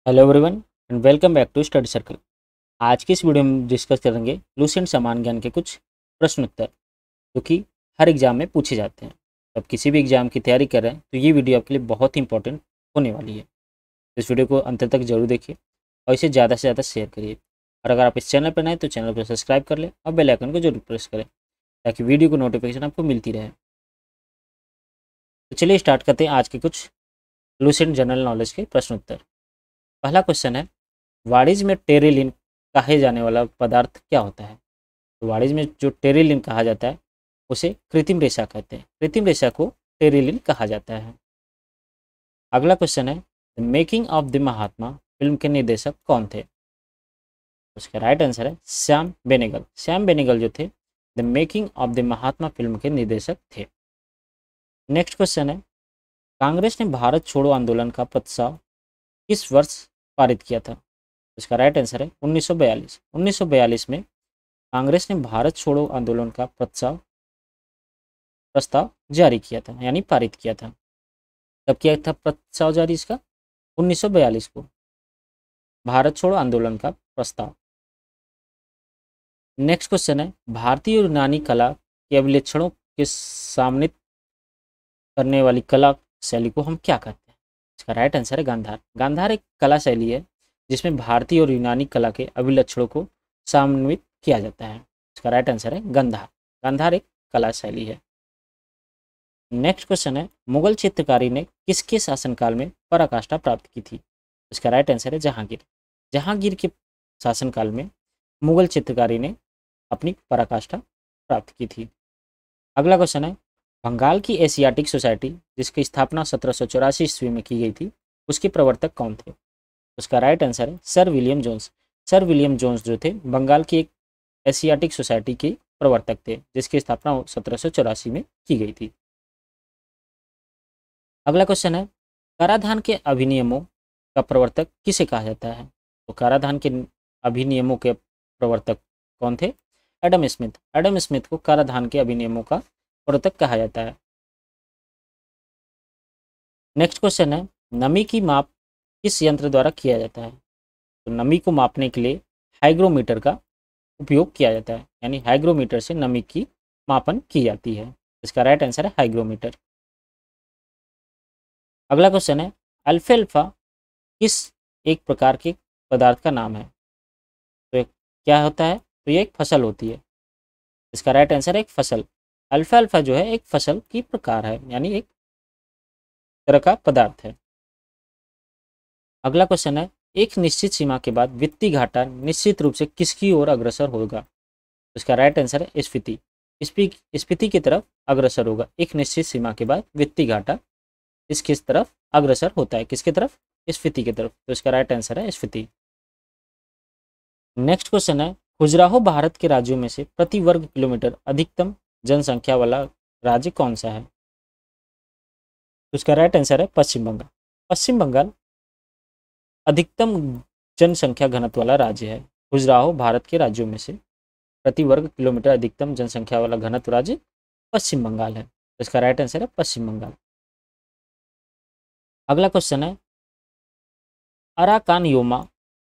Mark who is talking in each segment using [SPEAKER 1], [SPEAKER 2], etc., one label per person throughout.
[SPEAKER 1] Hello everyone and welcome back to study circle. आज की इस वीडियो में डिस्कस करेंगे लुसेंट सामान्य ज्ञान के कुछ प्रश्न उत्तर जो कि हर एग्जाम में पूछे जाते हैं। तो आप किसी भी एग्जाम की तैयारी कर रहे हैं तो ये वीडियो आपके लिए बहुत ही इंपॉर्टेंट होने वाली है। इस वीडियो को अंत तक जरूर देखिए और इसे ज़्यादा से ज़्यादा शेयर करिए। और अगर आप इस चैनल पर नए तो चैनल को सब्सक्राइब कर लें और बेल आइकन को जरूर प्रेस करें ताकि वीडियो को नोटिफिकेशन आपको मिलती रहे। तो चलिए स्टार्ट करते हैं आज के कुछ लुसेंट जनरल नॉलेज के प्रश्न उत्तर। पहला क्वेश्चन है, वाणिज्य में टेरिलिन कहे जाने वाला पदार्थ क्या होता है? तो वाणिज्य में जो टेरिलिन कहा जाता है उसे कृत्रिम रेशा कहते हैं। कृत्रिम रेशा को टेरिलिन कहा जाता है। अगला क्वेश्चन है, the making of the Mahatma film के निर्देशक कौन थे? उसका राइट आंसर है श्याम बेनेगल। श्याम बेनेगल जो थे the making of the Mahatma film के निर्देशक थे। नेक्स्ट क्वेश्चन है, कांग्रेस ने भारत छोड़ो आंदोलन का प्रस्ताव किस वर्ष पारित किया था? इसका राइट आंसर है 1942। 1942 में कांग्रेस ने भारत छोड़ो आंदोलन का प्रस्ताव जारी किया था, यानी पारित किया था। कब किया था प्रस्ताव जारी इसका? 1942 को, भारत छोड़ो आंदोलन का प्रस्ताव। नेक्स्ट क्वेश्चन है, भारतीय और यूनानी कला के अभिलक्षणों के सामने करने वाली कला शैली को हम क्या कहते हैं? इसका राइट आंसर है गांधार। गांधार एक कला शैली है जिसमें भारतीय और यूनानी कला के अभिलक्षणों को समन्वित किया जाता है। इसका राइट आंसर है गांधार। गांधार एक कला शैली है। नेक्स्ट क्वेश्चन है, मुगल चित्रकारी ने किसके शासनकाल में पराकाष्ठा प्राप्त की थी? इसका राइट आंसर है जहांगीर। जहांगीर के शासनकाल में मुगल चित्रकारी ने अपनी पराकाष्ठा प्राप्त की थी। अगला क्वेश्चन है, बंगाल की एशियाटिक सोसाइटी जिसकी स्थापना 1784 ईस्वी में की गई थी उसके प्रवर्तक कौन थे? उसका राइट आंसर है sir William Jones. Sir William Jones जो थे बंगाल की एक एशियाटिक सोसाइटी के प्रवर्तक थे जिसकी स्थापना 1784 में की गई थी। अगला क्वेश्चन है, कराधान के अधिनियमों का प्रवर्तक किसे कहा जाता है? तो कराधान के अधिनियमों के प्रवर्तक कौन थे? Adam Smith. एडम स्मिथ को कराधान के अधिनियमों का प्रवर्तक कहा जाता है। नेक्स्ट क्वेश्चन है, नमी की माप किस यंत्र द्वारा किया जाता है? तो नमी को मापने के लिए हाइग्रोमीटर का उपयोग किया जाता है, यानी हाइग्रोमीटर से नमी की मापन की जाती है। इसका राइट आंसर है हाइग्रोमीटर। अगला क्वेश्चन है, अल्फाल्फा किस एक प्रकार के पदार्थ का नाम है? तो ये क्या होता है? तो ये एक फसल होती है। इसका राइट आंसर है एक फसल। अल्फाल्फा जो है एक फसल की प्रकार है, यानी एक तरह का पदार्थ है। अगला क्वेश्चन है, एक निश्चित सीमा के बाद वित्तीय घाटा निश्चित रूप से किसकी ओर अग्रसर होगा? इसका राइट आंसर है स्फीति। स्फीति की तरफ अग्रसर होगा। एक निश्चित सीमा के बाद वित्तीय घाटा किस तरफ अग्रसर होता है? किसकी तरफ? स्फीति की तरफ। तो इसका राइट आंसर है स्फीति। नेक्स्ट क्वेश्चन है, खजुराहो भारत के राज्यों में से प्रति वर्ग किलोमीटर अधिकतम जनसंख्या वाला राज्य कौन सा है? तो इसका राइट आंसर है पश्चिम बंगाल। पश्चिम बंगाल अधिकतम जनसंख्या घनत्व वाला राज्य है। खजुराहो भारत के राज्यों में से प्रति वर्ग किलोमीटर अधिकतम जनसंख्या वाला घनत्व राज्य पश्चिम बंगाल है। तो इसका राइट आंसर है पश्चिम बंगाल। अगला क्वेश्चन है, अराकान योमा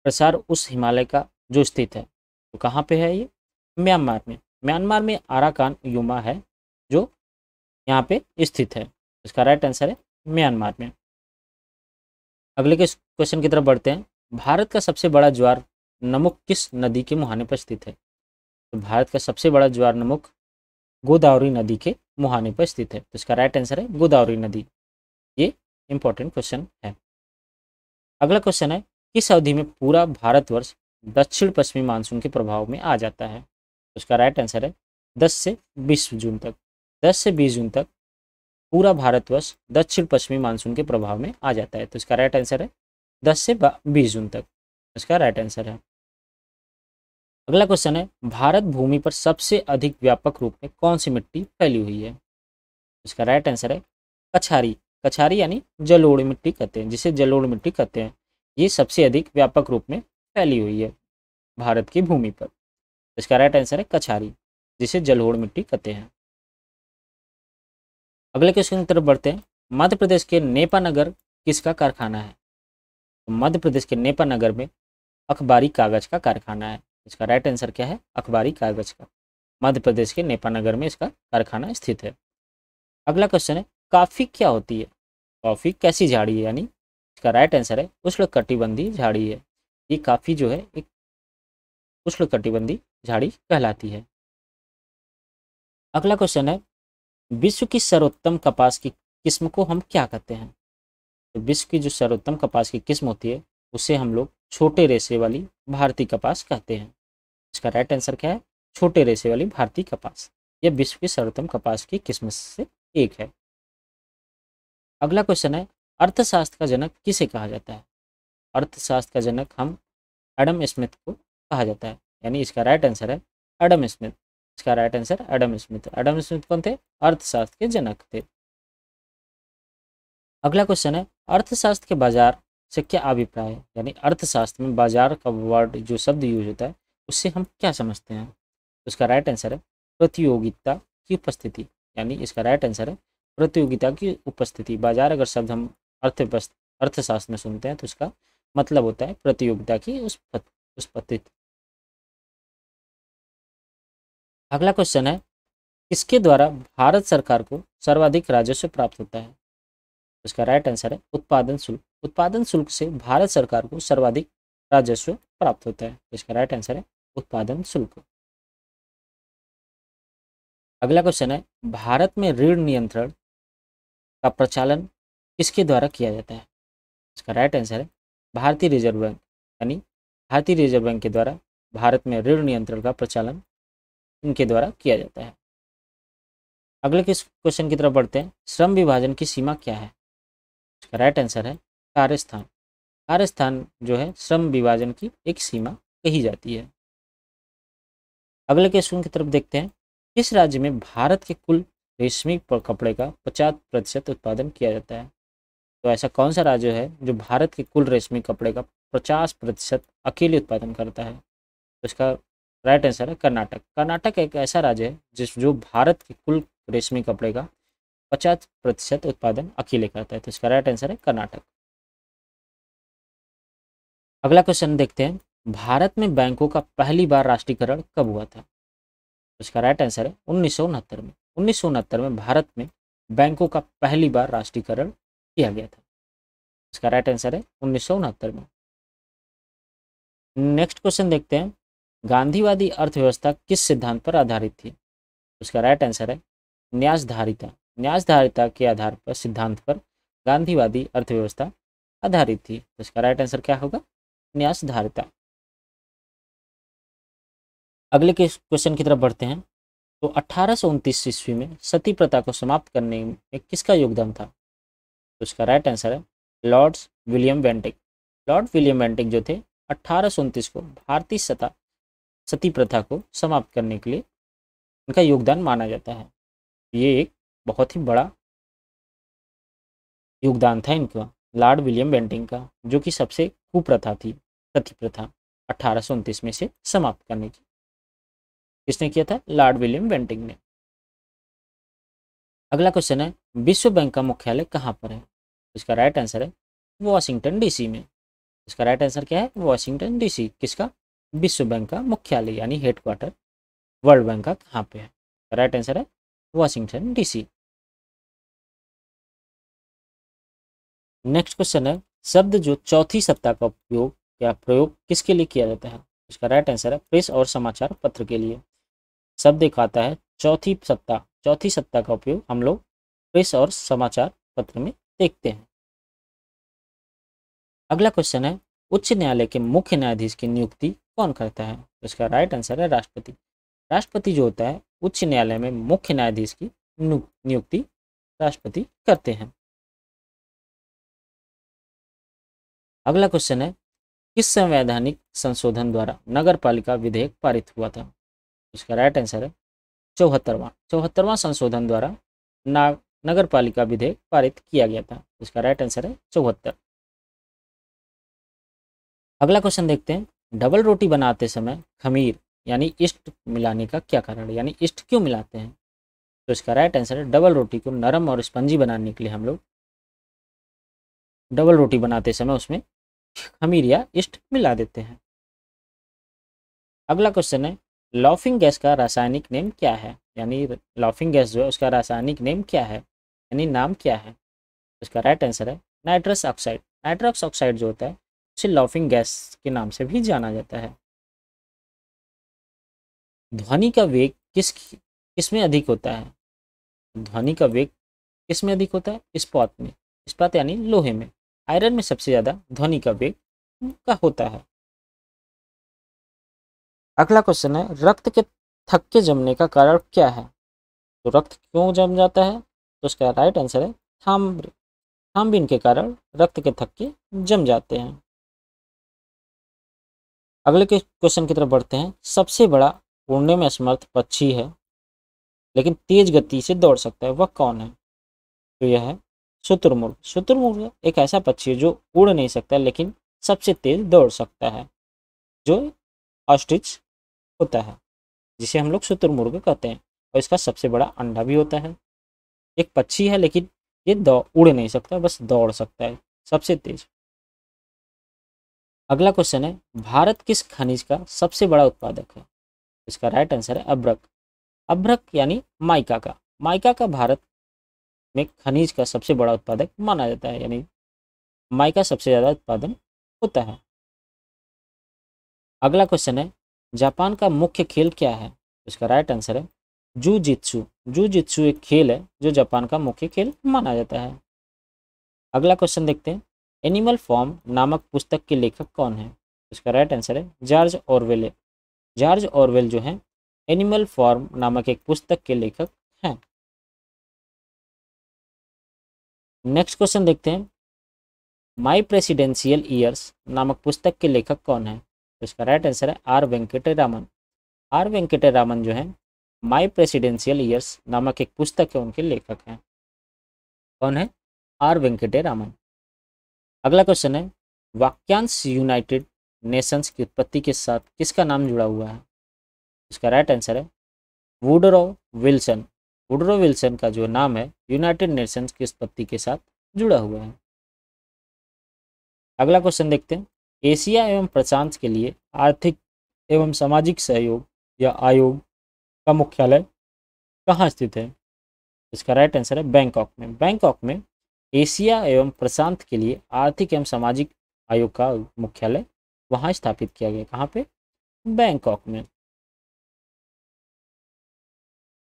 [SPEAKER 1] प्रसार उस हिमालय का जो स्थित है, तो कहाँ पे है ये? म्यांमार में। म्यांमार में अराकान योमा है जो यहाँ पे स्थित है। इसका राइट आंसर है म्यांमार में। अगले के क्वेश्चन की तरफ बढ़ते हैं, भारत का सबसे बड़ा ज्वार नमुक किस नदी के मुहाने पर स्थित है? तो भारत का सबसे बड़ा ज्वार नमुक गोदावरी नदी के मुहाने पर स्थित है। तो इसका राइट आंसर है गोदावरी नदी। ये इंपॉर्टेंट क्वेश्चन है। अगला क्वेश्चन है, किस अवधि में पूरा भारतवर्ष दक्षिण पश्चिमी मानसून के प्रभाव में आ जाता है? तो उसका राइट आंसर है 10 से 20 जून तक। 10 से 20 जून तक पूरा भारतवर्ष दक्षिण पश्चिमी मानसून के प्रभाव में आ जाता है। तो इसका राइट आंसर है 10 से 20 जून तक। इसका राइट आंसर है। अगला क्वेश्चन है, भारत भूमि पर सबसे अधिक व्यापक रूप में कौन सी मिट्टी फैली हुई है? इसका राइट आंसर है कछारी। कछारी यानी जलोढ़ मिट्टी कहते हैं, जिसे जलोढ़ मिट्टी कहते हैं। ये सबसे अधिक व्यापक रूप में फैली हुई है भारत की भूमि पर। इसका राइट आंसर है कछारी, जिसे जलोढ़ मिट्टी कहते हैं। अगले क्वेश्चन की तरफ बढ़ते हैं, मध्य प्रदेश के नेपानगर किसका कारखाना है? तो मध्य प्रदेश के नेपानगर में अखबारी कागज का कारखाना है। इसका राइट आंसर क्या है? अखबारी कागज का। मध्य प्रदेश के नेपानगर में इसका कारखाना स्थित है। अगला क्वेश्चन है, कॉफी क्या होती है? कॉफी कैसी झाड़ी है? यानी इसका राइट आंसर है उष्णकटिबंधीय झाड़ी है। ये कॉफी जो है एक उष्णकटिबंधीय झाड़ी कहलाती है। अगला क्वेश्चन है, विश्व की सर्वोत्तम कपास की किस्म को हम क्या कहते हैं? तो विश्व की जो सर्वोत्तम कपास की किस्म होती है उसे हम लोग छोटे रेशे वाली भारतीय कपास कहते हैं। इसका राइट आंसर क्या है? छोटे रेशे वाली भारतीय कपास। यह विश्व की सर्वोत्तम कपास की किस्म से एक है। अगला क्वेश्चन है, अर्थशास्त्र का जनक किसे कहा जाता है? अर्थशास्त्र का जनक हम एडम स्मिथ को कहा जाता है। यानी इसका राइट आंसर है एडम स्मिथ। इसका right answer Adam Smith. Adam Smith कौन थे? अर्थशास्त्र के जनक थे। अगला क्वेश्चन है, अर्थशास्त्र के बाजार से क्या अभिप्राय है? यानी अर्थशास्त्र में बाजार का वर्ड जो शब्द यूज होता है उससे हम क्या समझते हैं? तो इसका राइट आंसर है प्रतियोगिता की उपस्थिति। यानी इसका राइट आंसर है प्रतियोगिता की उपस्थिति। बाजार अगर शब्द हम अर्थशास्त्र में सुनते हैं तो इसका मतलब होता है प्रतियोगिता की उपस्थिति। अगला क्वेश्चन है, किसके द्वारा भारत सरकार को सर्वाधिक राजस्व प्राप्त होता है? इसका राइट आंसर है उत्पादन शुल्क। उत्पादन शुल्क से भारत सरकार को सर्वाधिक राजस्व प्राप्त होता है। इसका राइट आंसर है उत्पादन शुल्क। अगला क्वेश्चन है, भारत में ऋण नियंत्रण का प्रचालन किसके द्वारा किया जाता है? इसका राइट आंसर है भारतीय रिजर्व बैंक। यानी भारतीय रिजर्व बैंक के द्वारा भारत में ऋण नियंत्रण का प्रचालन इनके द्वारा किया जाता है। अगले क्वेश्चन की तरफ बढ़ते हैं, श्रम विभाजन की सीमा क्या है? इसका राइट आंसर है कार्यस्थान। कार्यस्थान जो है श्रम विभाजन की एक सीमा कही जाती है। अगले क्वेश्चन की तरफ देखते हैं, किस राज्य में भारत के कुल रेशमी कपड़े का 50% उत्पादन किया जाता है? तो ऐसा कौन सा राज्य है जो भारत के कुल रेशमी कपड़े का 50% अकेले उत्पादन करता है? तो इसका राइट आंसर है कर्नाटक। कर्नाटक एक ऐसा राज्य है जो भारत के कुल रेशमी कपड़े का 50% उत्पादन अकेले करता है। तो इसका राइट आंसर है कर्नाटक। अगला क्वेश्चन देखते हैं, भारत में बैंकों का पहली बार राष्ट्रीयकरण कब हुआ था? तो इसका राइट आंसर है 1969 में। 1969 में भारत में बैंकों का पहली बार राष्ट्रीयकरण किया गया था। इसका राइट आंसर है 1969 में। नेक्स्ट क्वेश्चन देखते हैं, गांधीवादी अर्थव्यवस्था किस सिद्धांत पर आधारित थी? उसका राइट आंसर है न्यासधारिता। न्यासधारिता के आधार पर सिद्धांत पर गांधीवादी अर्थव्यवस्था आधारित थी। तो इसका राइट आंसर क्या होगा? न्यासधारिता। अगले के क्वेश्चन की तरफ बढ़ते हैं, तो 1829 ईस्वी में सती प्रथा को समाप्त करने में किसका योगदान था? तो इसका राइट आंसर है Lord William Bentinck. Lord William Bentinck जो थे 1829 को भारतीय सती प्रथा को समाप्त करने के लिए इनका योगदान माना जाता है। ये एक बहुत ही बड़ा योगदान था इनका, लॉर्ड विलियम बेंटिक का, जो कि सबसे कुप्रथा थी सती प्रथा 1829 में से समाप्त करने की। किसने किया था? लॉर्ड विलियम बेंटिक ने। अगला क्वेश्चन है, विश्व बैंक का मुख्यालय कहाँ पर है? इसका राइट आंसर है वॉशिंगटन डीसी में। इसका राइट आंसर क्या है? Washington DC. किसका? विश्व बैंक का मुख्यालय यानी हेडक्वार्टर वर्ल्ड बैंक का कहाँ पे है? राइट आंसर है वॉशिंगटन डीसी। नेक्स्ट क्वेश्चन है, शब्द जो चौथी सत्ता का उपयोग या प्रयोग किसके लिए किया जाता है? इसका राइट आंसर है प्रेस और समाचार पत्र के लिए। शब्द एक आता है चौथी सत्ता। चौथी सत्ता का उपयोग हम लोग प्रेस और समाचार पत्र में देखते हैं। अगला क्वेश्चन है, उच्च न्यायालय के मुख्य न्यायाधीश की नियुक्ति कौन करता है? तो इसका राइट आंसर है राष्ट्रपति। राष्ट्रपति जो होता है उच्च न्यायालय में मुख्य न्यायाधीश की नियुक्ति राष्ट्रपति करते हैं। अगला क्वेश्चन है, किस संवैधानिक संशोधन द्वारा नगर पालिका विधेयक पारित हुआ था? इसका राइट आंसर है 74वां संशोधन द्वारा नगर पालिका विधेयक पारित किया गया था। इसका राइट आंसर है 74। अगला क्वेश्चन देखते हैं, डबल रोटी बनाते समय खमीर यानी ईस्ट मिलाने का क्या कारण है? यानी ईस्ट क्यों मिलाते हैं? तो इसका राइट आंसर है डबल रोटी को नरम और स्पंजी बनाने के लिए हम लोग डबल रोटी बनाते समय उसमें खमीर या ईस्ट मिला देते हैं। अगला क्वेश्चन है, लाफिंग गैस का रासायनिक नेम क्या है? यानी लाफिंग गैस जो है उसका रासायनिक नेम क्या है, यानी नाम क्या है? इसका राइट आंसर है नाइट्रस ऑक्साइड। नाइट्रस ऑक्साइड जो होता है उसे लाफिंग गैस के नाम से भी जाना जाता है। ध्वनि का वेग किसमें अधिक होता है? ध्वनि का वेग किसमें अधिक होता है? इस्पात में। इस्पात यानी लोहे में। आयरन में सबसे ज्यादा ध्वनि का वेग का होता है। अगला क्वेश्चन है, रक्त के थक्के जमने का कारण क्या है? तो रक्त क्यों जम जाता है? तो उसका राइट आंसर है थ्राम्बिन के कारण रक्त के थक्के जम जाते हैं। अगले के क्वेश्चन की तरफ बढ़ते हैं। सबसे बड़ा उड़ने में असमर्थ पक्षी है लेकिन तेज गति से दौड़ सकता है, वह कौन है? तो यह है शुतुरमुर्ग। शुतुरमुर्ग एक ऐसा पक्षी है जो उड़ नहीं सकता लेकिन सबसे तेज दौड़ सकता है, जो ऑस्ट्रिच होता है, जिसे हम लोग शुतुरमुर्ग कहते हैं। और इसका सबसे बड़ा अंडा भी होता है। एक पक्षी है लेकिन ये उड़ नहीं सकता, बस दौड़ सकता है सबसे तेज। अगला क्वेश्चन है, भारत किस खनिज का सबसे बड़ा उत्पादक है? इसका राइट आंसर है अभ्रक। अभ्रक यानी माइका का। माइका का भारत में खनिज का सबसे बड़ा उत्पादक माना जाता है, यानी माइका सबसे ज़्यादा उत्पादन होता है। अगला क्वेश्चन है, जापान का मुख्य खेल क्या है? इसका राइट आंसर है जूजित्सु। जूजित्सु एक खेल है जो जापान का मुख्य खेल माना जाता है। अगला क्वेश्चन देखते हैं, एनिमल फॉर्म नामक पुस्तक के लेखक कौन है? इसका राइट आंसर है जॉर्ज ऑरवेल। जॉर्ज ऑरवेल जो है एनिमल फॉर्म नामक एक पुस्तक के लेखक हैं। नेक्स्ट क्वेश्चन देखते हैं, माई प्रेसिडेंशियल ईयर्स नामक पुस्तक के लेखक कौन है? तो इसका राइट आंसर है आर वेंकटेरामन। आर वेंकटेरामन जो है माई प्रेसिडेंशियल ईयर्स नामक एक पुस्तक है, उनके लेखक हैं। कौन है? आर वेंकटेरामन। अगला क्वेश्चन है, वाक्यांश यूनाइटेड नेशंस की उत्पत्ति के साथ किसका नाम जुड़ा हुआ है? इसका राइट आंसर है वुडरो विल्सन। वुडरो विल्सन का जो नाम है यूनाइटेड नेशंस की उत्पत्ति के साथ जुड़ा हुआ है। अगला क्वेश्चन देखते हैं, एशिया एवं प्रशांत के लिए आर्थिक एवं सामाजिक सहयोग या आयोग का मुख्यालय कहाँ स्थित है? इसका राइट आंसर है बैंकॉक में। बैंकॉक में एशिया एवं प्रशांत के लिए आर्थिक एवं सामाजिक आयोग का मुख्यालय वहाँ स्थापित किया गया। कहाँ पे? बैंकॉक में।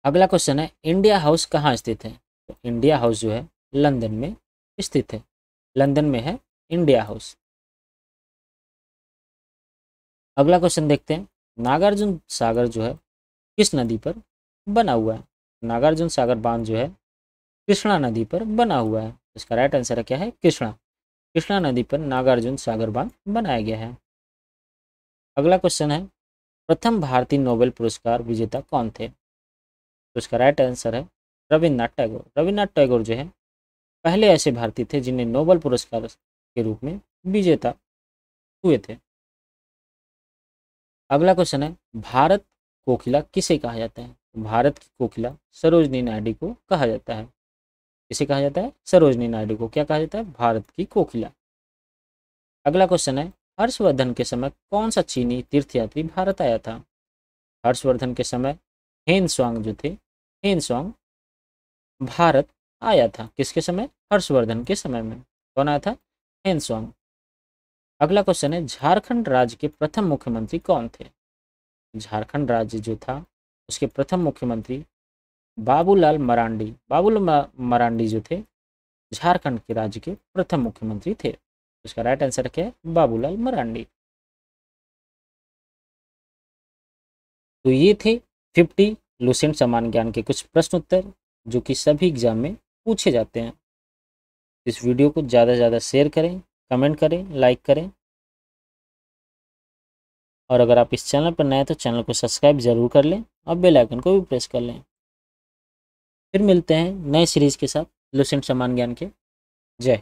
[SPEAKER 1] अगला क्वेश्चन है, इंडिया हाउस कहाँ स्थित है? तो इंडिया हाउस जो है लंदन में स्थित है। लंदन में है इंडिया हाउस। अगला क्वेश्चन देखते हैं, नागार्जुन सागर जो है किस नदी पर बना हुआ है? नागार्जुन सागर बांध जो है कृष्णा नदी पर बना हुआ है। इसका राइट आंसर है क्या है? कृष्णा। कृष्णा नदी पर नागार्जुन सागर बांध बनाया गया है। अगला क्वेश्चन है, प्रथम भारतीय नोबेल पुरस्कार विजेता कौन थे? तो इसका राइट आंसर है रविन्द्रनाथ टैगोर। रविन्द्रनाथ टैगोर जो है पहले ऐसे भारतीय थे जिन्हें नोबेल पुरस्कार के रूप में विजेता हुए थे। अगला क्वेश्चन है, भारत कोकिला किसे कहा जाता है? भारत की कोकिला सरोजनी नायडू को कहा जाता है। किसे कहा जाता है? सरोजनी नायडू को क्या कहा जाता है? भारत की कोकिला। अगला क्वेश्चन है, हर्षवर्धन के समय कौन सा चीनी तीर्थयात्री भारत आया था? हर्षवर्धन के समय हेन स्वांग जो थे, हेन स्वांग भारत आया था। किसके समय? हर्षवर्धन के समय में। कौन आया था? हेन स्वांग। अगला क्वेश्चन है, झारखंड राज्य के प्रथम मुख्यमंत्री कौन थे? झारखंड राज्य जो था उसके प्रथम मुख्यमंत्री बाबूलाल मरांडी। बाबूलाल मरांडी जो थे झारखंड के राज्य के प्रथम मुख्यमंत्री थे। इसका राइट आंसर क्या है? बाबूलाल मरांडी। तो ये थे 50 लुसेंट सामान्य ज्ञान के कुछ प्रश्न उत्तर जो कि सभी एग्जाम में पूछे जाते हैं। इस वीडियो को ज़्यादा से ज़्यादा शेयर करें, कमेंट करें, लाइक करें, और अगर आप इस चैनल पर नए हैं तो चैनल को सब्सक्राइब जरूर कर लें और बेल आइकन को भी प्रेस कर लें। फिर मिलते हैं नए सीरीज के साथ लुसेंट सामान्य ज्ञान के। जय